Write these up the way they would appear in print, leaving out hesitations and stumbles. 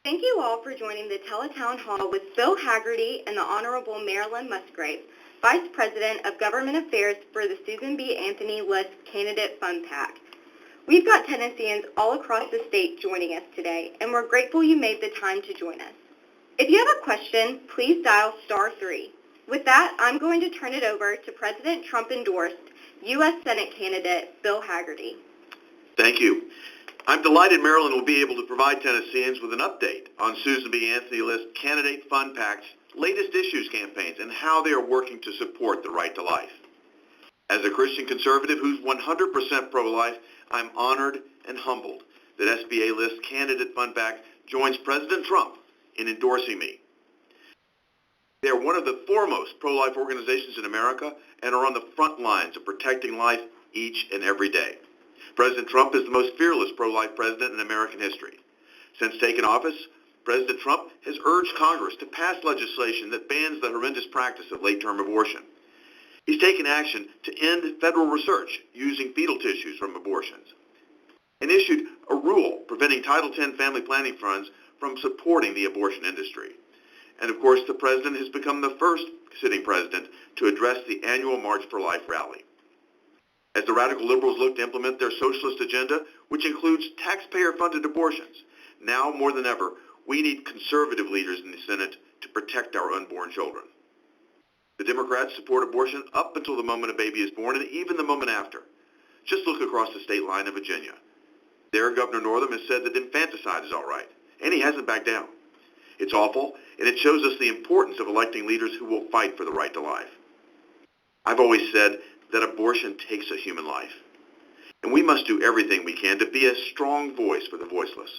Thank you all for joining the Tele-Town Hall with Bill Hagerty and the Honorable Marilyn Musgrave, Vice President of Government Affairs for the Susan B. Anthony List Candidate Fund PAC. We've got Tennesseans all across the state joining us today, and we're grateful you made the time to join us. If you have a question, please dial *3. With that, I'm going to turn it over to President Trump-endorsed U.S. Senate candidate Bill Hagerty. Thank you. I'm delighted Marilyn will be able to provide Tennesseans with an update on Susan B. Anthony List Candidate Fund PAC's latest issues campaigns and how they are working to support the right to life. As a Christian conservative who's 100% pro-life, I'm honored and humbled that SBA List Candidate Fund PAC joins President Trump in endorsing me. They are one of the foremost pro-life organizations in America and are on the front lines of protecting life each and every day. President Trump is the most fearless pro-life president in American history. Since taking office, President Trump has urged Congress to pass legislation that bans the horrendous practice of late-term abortion. He's taken action to end federal research using fetal tissues from abortions and issued a rule preventing Title X family planning funds from supporting the abortion industry. And of course, the president has become the first sitting president to address the annual March for Life rally. As the radical liberals look to implement their socialist agenda, which includes taxpayer-funded abortions, now more than ever, we need conservative leaders in the Senate to protect our unborn children. The Democrats support abortion up until the moment a baby is born and even the moment after. Just look across the state line of Virginia. There, Governor Northam has said that infanticide is all right, and he hasn't backed down. It's awful, and it shows us the importance of electing leaders who will fight for the right to life. I've always said that abortion takes a human life, and we must do everything we can to be a strong voice for the voiceless.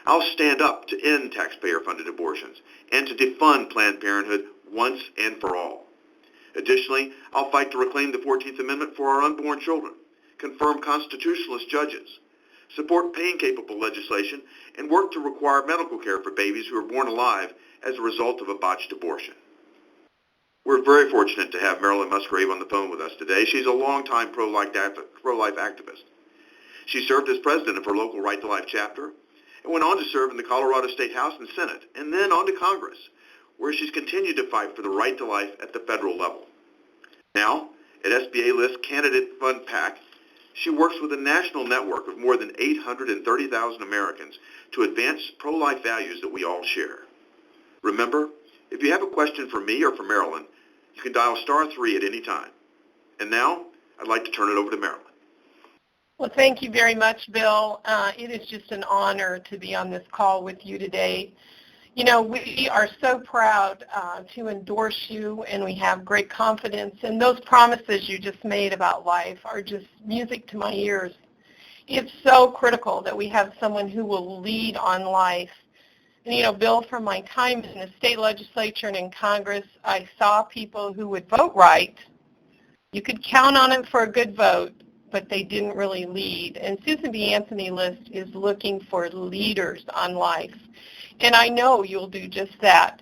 I'll stand up to end taxpayer-funded abortions and to defund Planned Parenthood once and for all. Additionally, I'll fight to reclaim the 14th Amendment for our unborn children, confirm constitutionalist judges, support pain-capable legislation, and work to require medical care for babies who are born alive as a result of a botched abortion. We're very fortunate to have Marilyn Musgrave on the phone with us today. She's a longtime pro-life activist. She served as president of her local Right to Life chapter and went on to serve in the Colorado State House and Senate, and then on to Congress, where she's continued to fight for the right to life at the federal level. Now, at SBA List Candidate Fund PAC, she works with a national network of more than 830,000 Americans to advance pro-life values that we all share. Remember, if you have a question for me or for Marilyn, you can dial *3 at any time. And now, I'd like to turn it over to Marilyn. Well, thank you very much, Bill. It is just an honor to be on this call with you today. You know, we are so proud to endorse you, and we have great confidence. And those promises you just made about life are just music to my ears. It's so critical that we have someone who will lead on life. And, you know, Bill, from my time in the state legislature and in Congress, I saw people who would vote right. You could count on them for a good vote, but they didn't really lead. And Susan B. Anthony List is looking for leaders on life. And I know you'll do just that.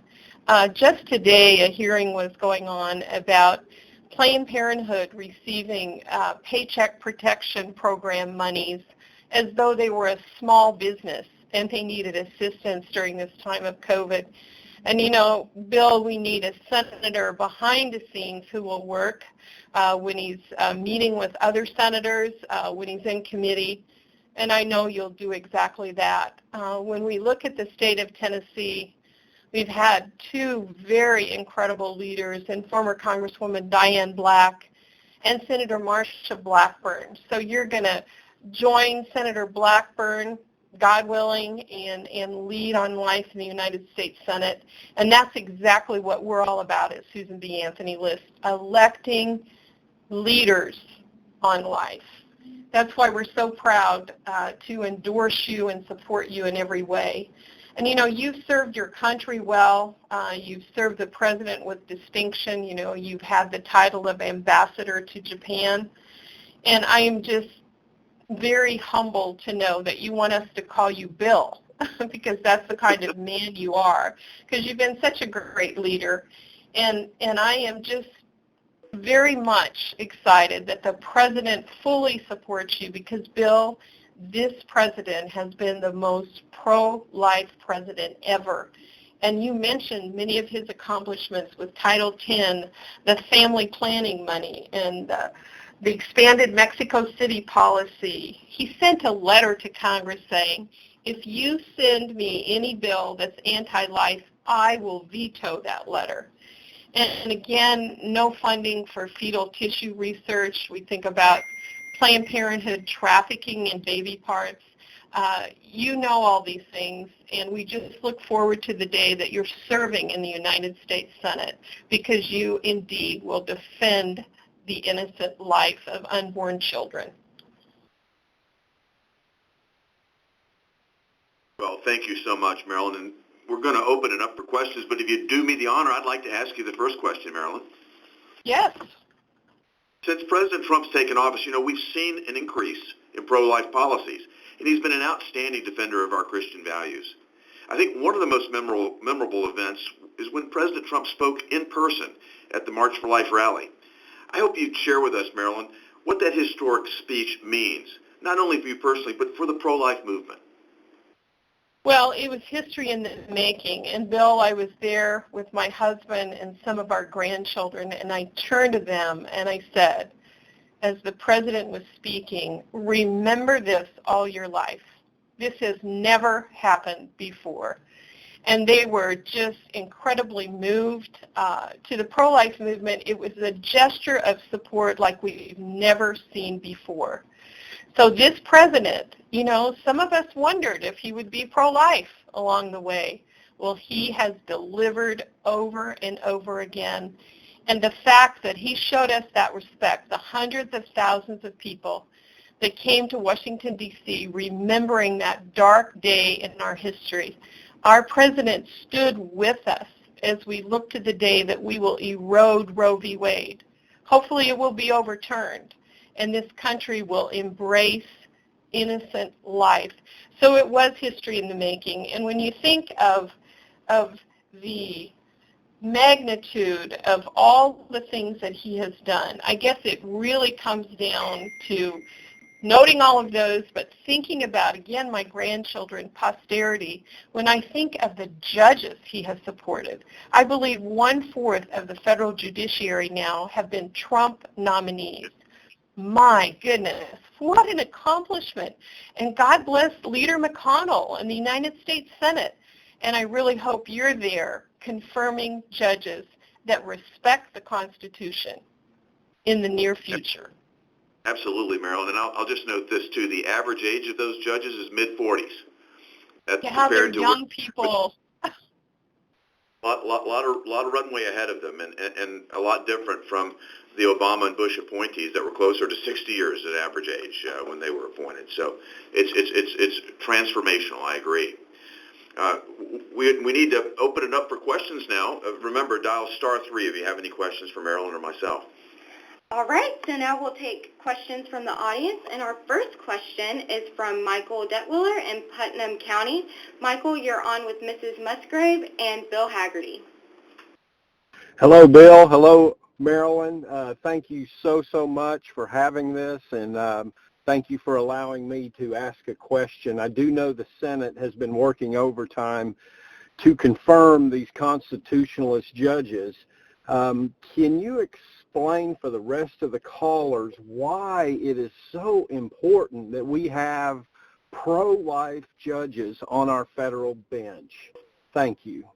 Just today, a hearing was going on about Planned Parenthood receiving Paycheck Protection Program monies as though they were a small business and they needed assistance during this time of COVID. And, you know, Bill, we need a senator behind the scenes who will work when he's meeting with other senators, when he's in committee. And I know you'll do exactly that. When we look at the state of Tennessee, we've had two very incredible leaders in former Congresswoman Diane Black and Senator Marsha Blackburn. So you're going to join Senator Blackburn, God willing, and lead on life in the United States Senate. And that's exactly what we're all about at Susan B. Anthony List, electing leaders on life. That's why we're so proud to endorse you and support you in every way. And, you know, you've served your country well. You've served the president with distinction. You know, you've had the title of ambassador to Japan. And I am just very humbled to know that you want us to call you Bill because that's the kind of man you are, because you've been such a great leader. And I am just very much excited that the president fully supports you because, Bill, this president has been the most pro-life president ever. And you mentioned many of his accomplishments with Title X, the family planning money, and the expanded Mexico City policy. He sent a letter to Congress saying, if you send me any bill that's anti-life, I will veto that letter. And again, no funding for fetal tissue research. We think about Planned Parenthood trafficking in baby parts. You know all these things, and we just look forward to the day that you're serving in the United States Senate, because you indeed will defend the innocent life of unborn children. Well, thank you so much, Marilyn. And we're going to open it up for questions, but if you do me the honor, I'd like to ask you the first question, Marilyn. Yes. Since President Trump's taken office, we've seen an increase in pro-life policies, and he's been an outstanding defender of our Christian values. I think one of the most memorable events is when President Trump spoke in person at the March for Life rally. I hope you'd share with us, Marilyn, what that historic speech means, not only for you personally, but for the pro-life movement. Well, it was history in the making. And Bill, I was there with my husband and some of our grandchildren, and I turned to them and I said, as the president was speaking, remember this all your life. This has never happened before. And they were just incredibly moved. To the pro-life movement, it was a gesture of support like we've never seen before. So this president, some of us wondered if he would be pro-life along the way. Well, he has delivered over and over again. And the fact that he showed us that respect, the hundreds of thousands of people that came to Washington, D.C., remembering that dark day in our history, our president stood with us as we look to the day that we will erode Roe v. Wade. Hopefully it will be overturned, and this country will embrace innocent life. So it was history in the making. And when you think of the magnitude of all the things that he has done, I guess it really comes down to noting all of those, but thinking about, again, my grandchildren, posterity. When I think of the judges he has supported, I believe 1/4 of the federal judiciary now have been Trump nominees. My goodness, what an accomplishment. And God bless Leader McConnell and the United States Senate. And I really hope you're there confirming judges that respect the Constitution in the near future. Absolutely, Marilyn. And I'll just note this, too. The average age of those judges is mid-40s. That's yeah, they're young people. A lot of runway ahead of them, and a lot different from the Obama and Bush appointees that were closer to 60 years at average age when they were appointed. So it's transformational. I agree. We need to open it up for questions now. Remember, dial *3 if you have any questions for Marilyn or myself. All right, so now we'll take questions from the audience, and our first question is from Michael Detwiller in Putnam County. Michael, you're on with Mrs. Musgrave and Bill Hagerty. Hello, Bill. Hello, Marilyn. Thank you so much for having this, and thank you for allowing me to ask a question. I do know the Senate has been working overtime to confirm these constitutionalist judges. Can you explain for the rest of the callers why it is so important that we have pro-life judges on our federal bench? Thank you.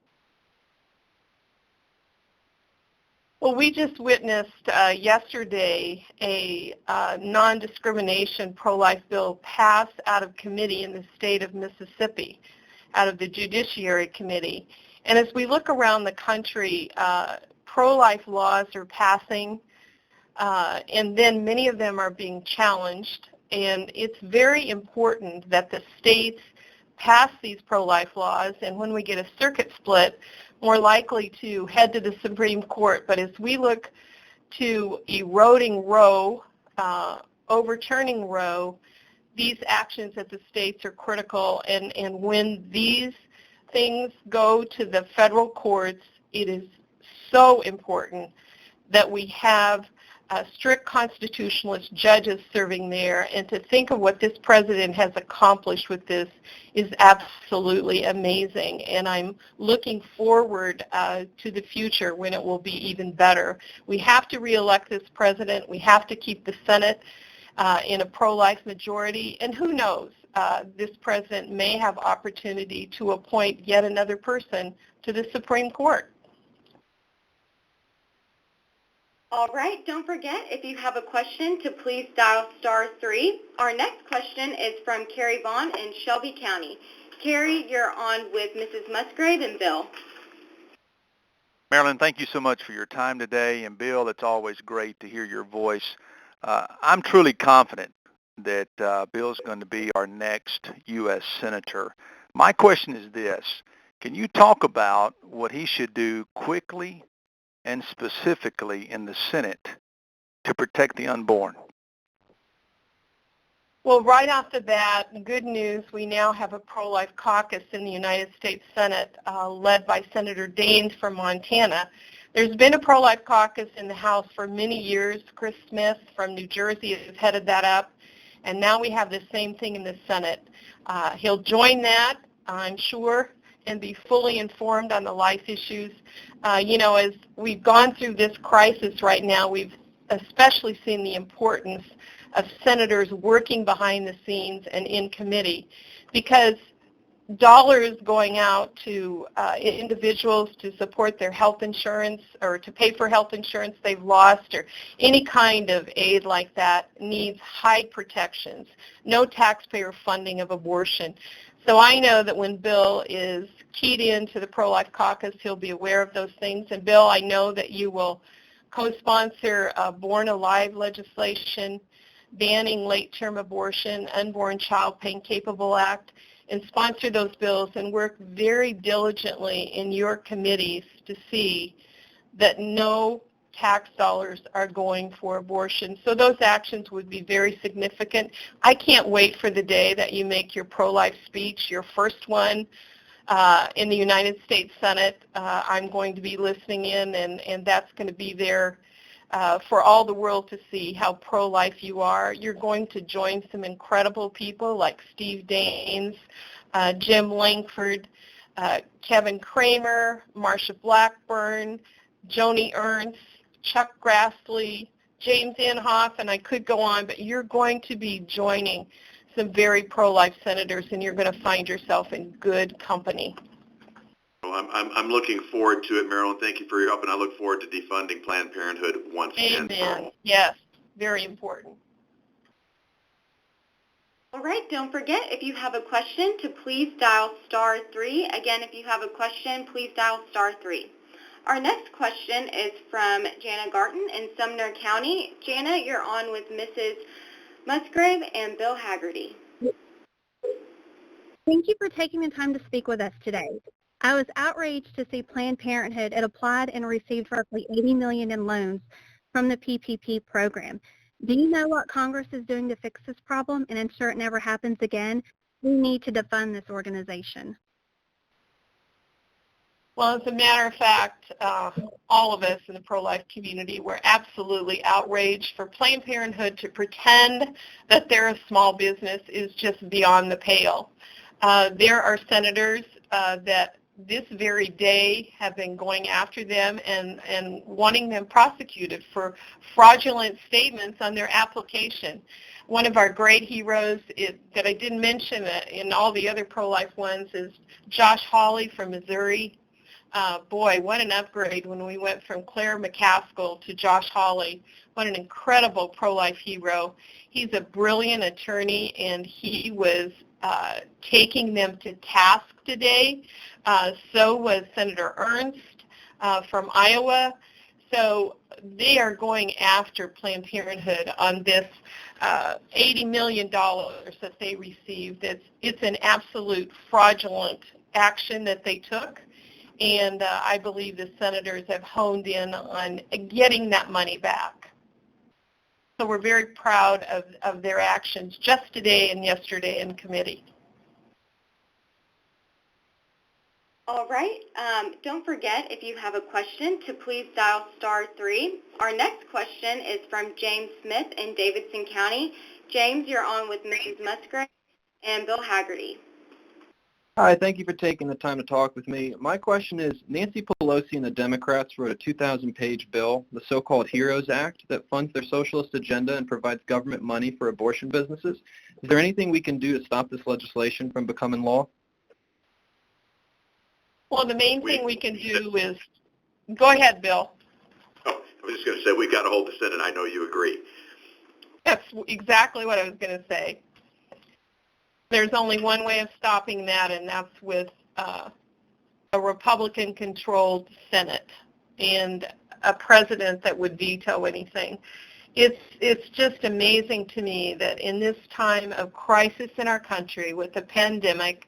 Well, we just witnessed yesterday a non-discrimination pro-life bill pass out of committee in the state of Mississippi, out of the Judiciary Committee. And as we look around the country, pro-life laws are passing, and then many of them are being challenged. And it's very important that the states pass these pro-life laws, and when we get a circuit split, more likely to head to the Supreme Court. But as we look to eroding Roe, overturning Roe, these actions at the states are critical. And when these things go to the federal courts, it is so important that we have strict constitutionalist judges serving there, and to think of what this president has accomplished with this is absolutely amazing. And I'm looking forward to the future when it will be even better. We have to reelect this president. We have to keep the Senate in a pro-life majority. And who knows, this president may have opportunity to appoint yet another person to the Supreme Court. All right, don't forget, if you have a question, to please dial *3. Our next question is from Carrie Vaughn in Shelby County. Carrie, you're on with Mrs. Musgrave and Bill. Marilyn, thank you so much for your time today. And Bill, it's always great to hear your voice. I'm truly confident that Bill's going to be our next U.S. Senator. My question is this. Can you talk about what he should do quickly and specifically in the Senate to protect the unborn? Well, right off the bat, good news, we now have a pro-life caucus in the United States Senate led by Senator Daines from Montana. There's been a pro-life caucus in the House for many years. Chris Smith from New Jersey has headed that up, and now we have the same thing in the Senate. He'll join that, I'm sure, and be fully informed on the life issues. As we've gone through this crisis right now, we've especially seen the importance of senators working behind the scenes and in committee, because dollars going out to individuals to support their health insurance or to pay for health insurance they've lost or any kind of aid like that needs high protections, no taxpayer funding of abortion. So I know that when Bill is keyed into the pro-life caucus, he'll be aware of those things. And Bill, I know that you will co-sponsor Born Alive legislation, banning late-term abortion, Unborn Child Pain Capable Act, and sponsor those bills and work very diligently in your committees to see that no tax dollars are going for abortion. So those actions would be very significant. I can't wait for the day that you make your pro-life speech, your first one in the United States Senate. I'm going to be listening in, and that's going to be there for all the world to see how pro-life you are. You're going to join some incredible people like Steve Daines, Jim Langford, Kevin Kramer, Marsha Blackburn, Joni Ernst, Chuck Grassley, James Inhofe, and I could go on, but you're going to be joining some very pro-life senators, and you're going to find yourself in good company. Well, I'm looking forward to it, Marilyn. Thank you for your help, and I look forward to defunding Planned Parenthood once again. Amen. Yes, very important. All right, don't forget, if you have a question, to please dial *3. Again, if you have a question, please dial *3. Our next question is from Jana Garten in Sumner County. Jana, you're on with Mrs. Musgrave and Bill Hagerty. Thank you for taking the time to speak with us today. I was outraged to see Planned Parenthood had applied and received roughly $80 million in loans from the PPP program. Do you know what Congress is doing to fix this problem and ensure it never happens again? We need to defund this organization. Well, as a matter of fact, all of us in the pro-life community were absolutely outraged. For Planned Parenthood to pretend that they're a small business is just beyond the pale. There are senators that this very day have been going after them and wanting them prosecuted for fraudulent statements on their application. One of our great heroes that I didn't mention in all the other pro-life ones is Josh Hawley from Missouri. Boy, what an upgrade when we went from Claire McCaskill to Josh Hawley. What an incredible pro-life hero. He's a brilliant attorney, and he was taking them to task today. So was Senator Ernst from Iowa. So they are going after Planned Parenthood on this $80 million that they received. It's an absolute fraudulent action that they took. And I believe the senators have honed in on getting that money back. So we're very proud of their actions just today and yesterday in committee. All right. Don't forget, if you have a question, to please dial *3. Our next question is from James Smith in Davidson County. James, you're on with Mrs. Musgrave and Bill Hagerty. Hi, thank you for taking the time to talk with me. My question is, Nancy Pelosi and the Democrats wrote a 2,000-page bill, the so-called HEROES Act, that funds their socialist agenda and provides government money for abortion businesses. Is there anything we can do to stop this legislation from becoming law? Well, the main thing we can do is, go ahead, Bill. Oh, I was just going to say, we've got to hold the Senate. I know you agree. That's exactly what I was going to say. There's only one way of stopping that, and that's with a Republican-controlled Senate and a president that would veto anything. It's just amazing to me that in this time of crisis in our country, with a pandemic,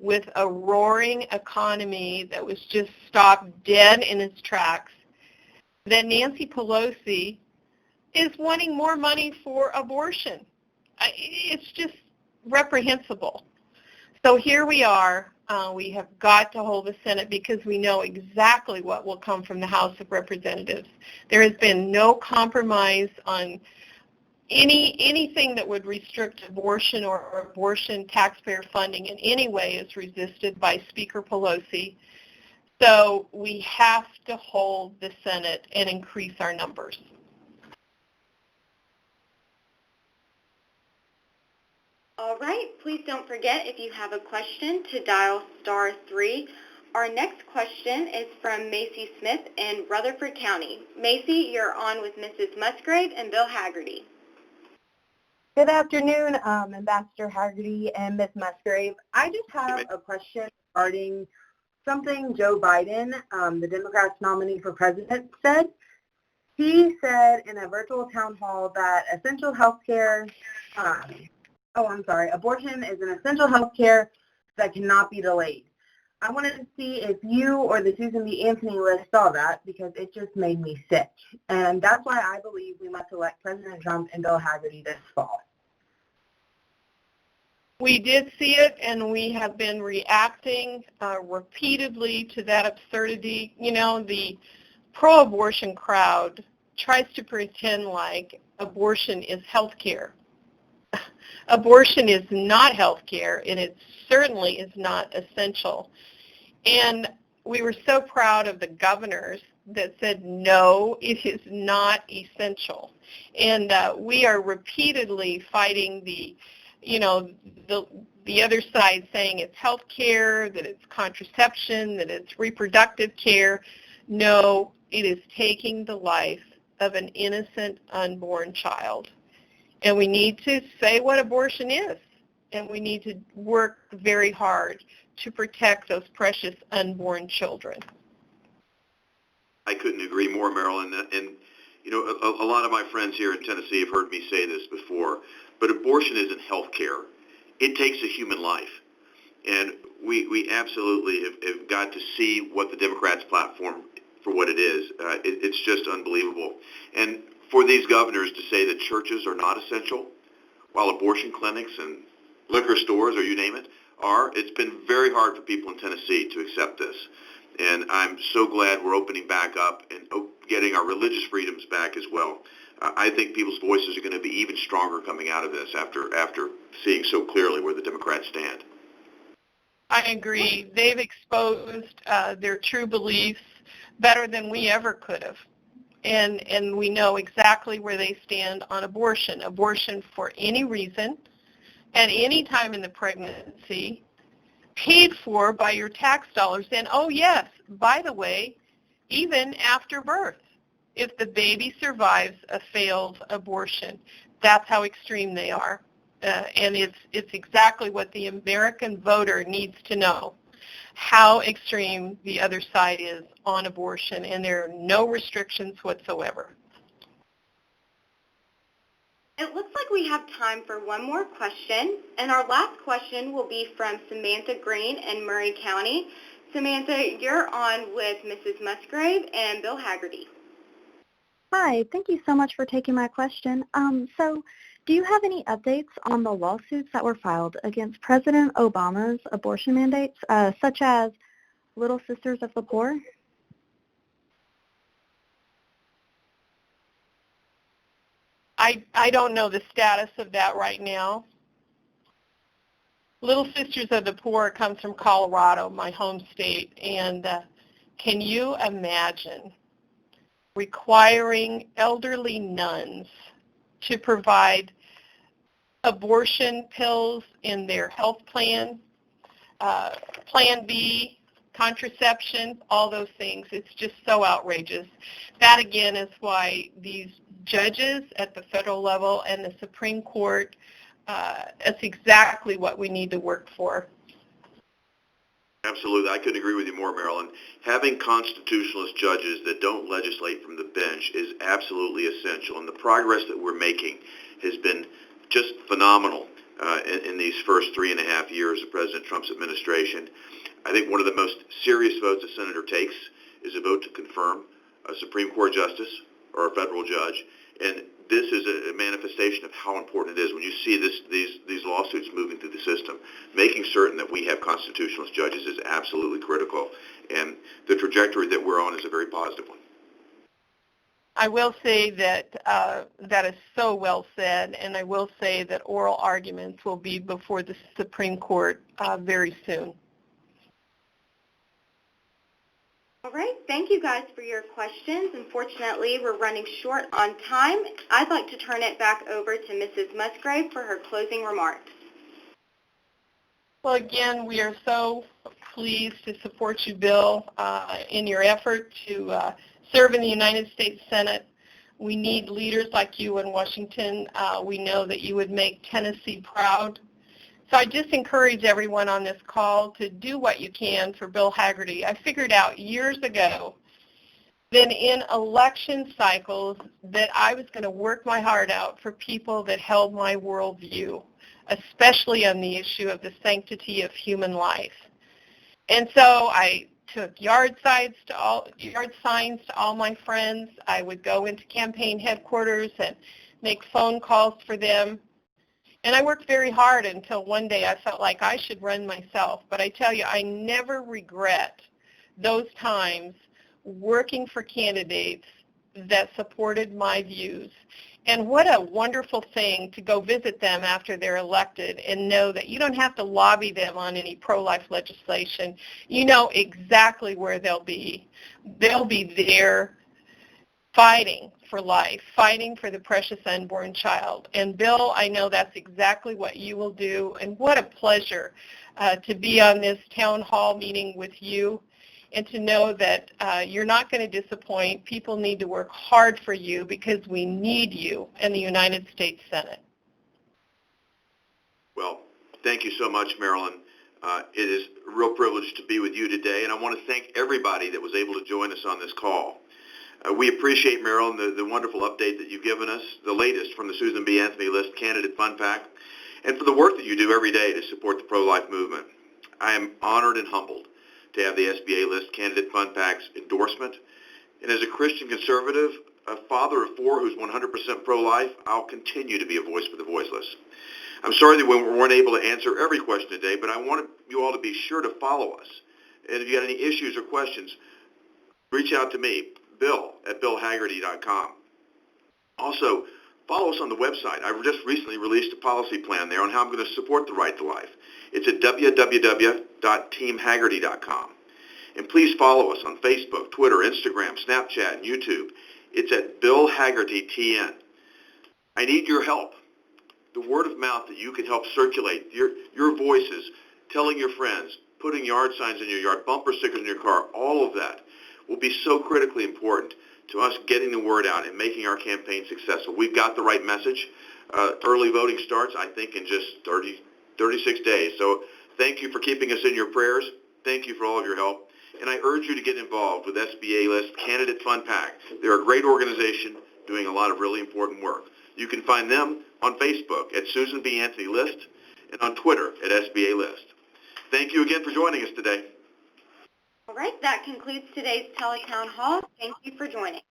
with a roaring economy that was just stopped dead in its tracks, that Nancy Pelosi is wanting more money for abortion. It's just reprehensible. So here we are. We have got to hold the Senate because we know exactly what will come from the House of Representatives. There has been no compromise on anything that would restrict abortion or abortion taxpayer funding in any way is resisted by Speaker Pelosi. So we have to hold the Senate and increase our numbers. All right. Please don't forget, if you have a question, to dial *3. Our next question is from Macy Smith in Rutherford County. Macy, you're on with Mrs. Musgrave and Bill Hagerty. Good afternoon, Ambassador Hagerty and Ms. Musgrave. I just have a question regarding something Joe Biden, the Democrats' nominee for president, said. He said in a virtual town hall that essential health care, abortion is an essential health care that cannot be delayed. I wanted to see if you or the Susan B. Anthony list saw that, because it just made me sick. And that's why I believe we must elect President Trump and Bill Hagerty this fall. We did see it, and we have been reacting repeatedly to that absurdity. You know, the pro-abortion crowd tries to pretend like abortion is health care. Abortion is not health care, and it certainly is not essential. And we were so proud of the governors that said, no, it is not essential. And we are repeatedly fighting the other side, saying it's health care, that it's contraception, that it's reproductive care. No, it is taking the life of an innocent unborn child. And we need to say what abortion is, and we need to work very hard to protect those precious unborn children. I couldn't agree more, Marilyn. And, you know, a lot of my friends here in Tennessee have heard me say this before, but abortion isn't health care. It takes a human life. And we absolutely have got to see what the Democrats' platform for what it is. It's just unbelievable. And for these governors to say that churches are not essential, while abortion clinics and liquor stores, or you name it, are, it's been very hard for people in Tennessee to accept this. And I'm so glad we're opening back up and getting our religious freedoms back as well. I think people's voices are going to be even stronger coming out of this after seeing so clearly where the Democrats stand. I agree. They've exposed their true beliefs better than we ever could have. And we know exactly where they stand on abortion. Abortion for any reason, at any time in the pregnancy, paid for by your tax dollars. And, oh, yes, by the way, even after birth, if the baby survives a failed abortion. That's how extreme they are. And it's exactly what the American voter needs to know, how extreme the other side is on abortion, and there are no restrictions whatsoever. It looks like we have time for one more question, and our last question will be from Samantha Green in Murray County. Samantha, you're on with Mrs. Musgrave and Bill Hagerty. Hi, thank you so much for taking my question. So do you have any updates on the lawsuits that were filed against President Obama's abortion mandates, such as Little Sisters of the Poor? I don't know the status of that right now. Little Sisters of the Poor comes from Colorado, my home state, and can you imagine requiring elderly nuns to provide abortion pills in their health plan, Plan B, contraception, all those things? It's just so outrageous. That, again, is why these judges at the federal level and the Supreme Court, that's exactly what we need to work for. Absolutely. I couldn't agree with you more, Marilyn. Having constitutionalist judges that don't legislate from the bench is absolutely essential, and the progress that we're making has been just phenomenal in these first 3.5 years of President Trump's administration. I think one of the most serious votes a senator takes is a vote to confirm a Supreme Court justice or a federal judge, and this is a manifestation of how important it is when you see these lawsuits moving through the system. Making certain that we have constitutionalist judges is absolutely critical, and the trajectory that we're on is a very positive one. I will say that that is so well said, and I will say that oral arguments will be before the Supreme Court very soon. All right, thank you guys for your questions. Unfortunately, we're running short on time. I'd like to turn it back over to Mrs. Musgrave for her closing remarks. Well, again, we are so pleased to support you, Bill, in your effort to serve in the United States Senate. We need leaders like you in Washington. We know that you would make Tennessee proud. So I just encourage everyone on this call to do what you can for Bill Hagerty. I figured out years ago that in election cycles that I was going to work my heart out for people that held my worldview, especially on the issue of the sanctity of human life. And so I took yard signs to all my friends. I would go into campaign headquarters and make phone calls for them. And I worked very hard until one day I felt like I should run myself. But I tell you, I never regret those times working for candidates that supported my views. And what a wonderful thing to go visit them after they're elected and know that you don't have to lobby them on any pro-life legislation. You know exactly where they'll be. They'll be there fighting for life, fighting for the precious unborn child. And Bill, I know that's exactly what you will do. And what a pleasure to be on this town hall meeting with you and to know that you're not going to disappoint. People need to work hard for you because we need you in the United States Senate. Well, thank you so much, Marilyn. It is a real privilege to be with you today, and I want to thank everybody that was able to join us on this call. We appreciate, Marilyn, the wonderful update that you've given us, the latest from the Susan B. Anthony List Candidate Fund PAC, and for the work that you do every day to support the pro-life movement. I am honored and humbled to have the SBA List Candidate Fund PAC's endorsement. And as a Christian conservative, a father of 4 who's 100% pro-life, I'll continue to be a voice for the voiceless. I'm sorry that we weren't able to answer every question today, but I want you all to be sure to follow us. And if you got any issues or questions, reach out to me, Bill at BillHagerty.com. Also, follow us on the website. I just recently released a policy plan there on how I'm going to support the right to life. It's at www.teamhagerty.com. And please follow us on Facebook, Twitter, Instagram, Snapchat, and YouTube. It's at Bill Hagerty TN. I need your help. The word of mouth that you can help circulate, your voices, telling your friends, putting yard signs in your yard, bumper stickers in your car, all of that will be so critically important to us getting the word out and making our campaign successful. We've got the right message. Early voting starts, I think, in just 36 days. So thank you for keeping us in your prayers. Thank you for all of your help. And I urge you to get involved with SBA List Candidate Fund PAC. They're a great organization doing a lot of really important work. You can find them on Facebook at Susan B. Anthony List and on Twitter at SBA List. Thank you again for joining us today. All right, that concludes today's Tele-Town Hall. Thank you for joining.